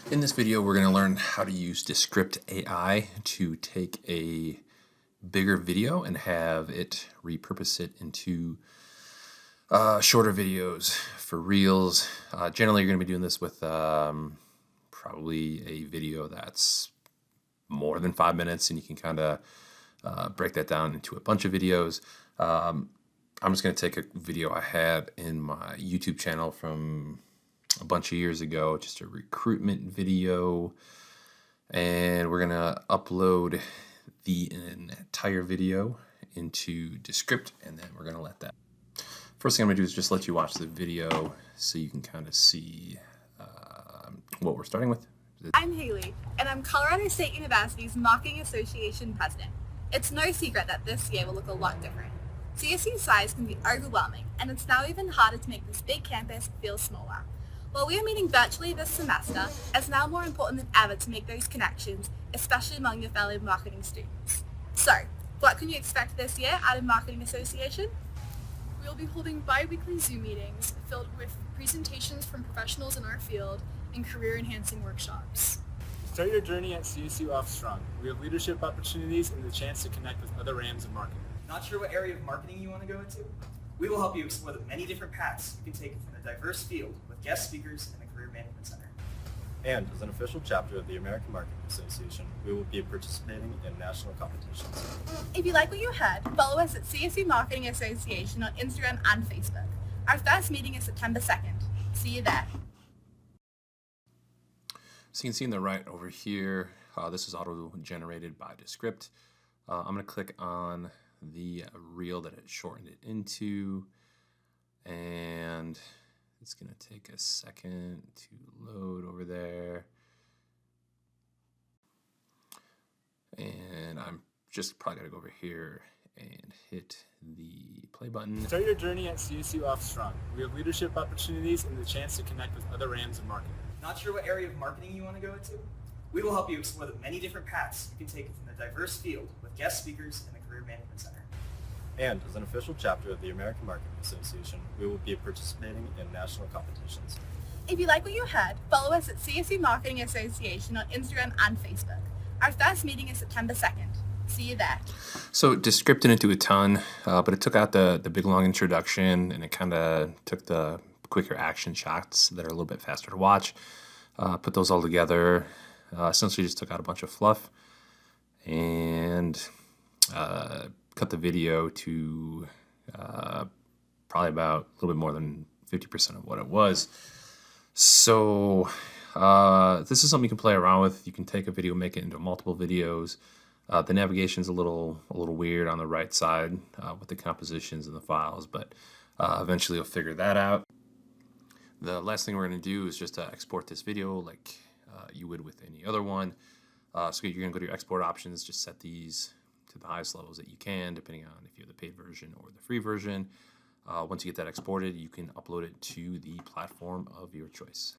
In this video, we're going to learn how to use Descript AI to take a bigger video and have it repurpose it into shorter videos for Reels. Generally, you're going to be doing this with probably a video that's more than 5 minutes, and you can kind of break that down into a bunch of videos. I'm just going to take a video I had in my YouTube channel from a bunch of years ago, just a recruitment video, and we're gonna upload the entire video into Descript, and then we're gonna let that. First thing I'm gonna do is just let you watch the video so you can kind of see what we're starting with. I'm Haley, and I'm Colorado State University's Marketing Association president. It's no secret that this year will look a lot different. CSU size can be overwhelming, and it's now even harder to make this big campus feel smaller. While we are meeting virtually this semester, it's now more important than ever to make those connections, especially among your fellow marketing students. So, what can you expect this year out of Marketing Association? We will be holding bi-weekly Zoom meetings filled with presentations from professionals in our field and career-enhancing workshops. Start your journey at CSU off strong. We have leadership opportunities and the chance to connect with other Rams of marketing. Not sure what area of marketing you want to go into? We will help you explore the many different paths you can take in a diverse field with guest speakers and a career management center. And as an official chapter of the American Marketing Association, we will be participating in national competitions. If you like what you heard, follow us at CSU Marketing Association on Instagram and Facebook. Our first meeting is September 2nd. See you there. So you can see on the right over here, this is auto-generated by Descript. I'm going to click on the reel that it shortened it into, and it's going to take a second to load over there. And I'm just probably going to go over here and hit the play button. Start your journey at CSU off strong. We have leadership opportunities and the chance to connect with other Rams of marketing. Not sure what area of marketing you want to go into? We will help you explore the many different paths you can take in a diverse field with guest speakers and a career management center. And as an official chapter of the American Marketing Association, we will be participating in national competitions. If you like what you heard, follow us at CSU Marketing Association on Instagram and Facebook. Our first meeting is September 2nd. See you there. So Descript didn't do a ton, but it took out the big long introduction, and it kind of took the quicker action shots that are a little bit faster to watch, put those all together, essentially just took out a bunch of fluff, and cut the video to probably about a little bit more than 50% of what it was. So this is something you can play around with. You can take a video, make it into multiple videos. The navigation's a little weird on the right side with the compositions and the files, but eventually you'll figure that out. The last thing we're going to do is just export this video like you would with any other one. So you're going to go to your export options, just set these to the highest levels that you can, depending on if you have the paid version or the free version. Once you get that exported, you can upload it to the platform of your choice.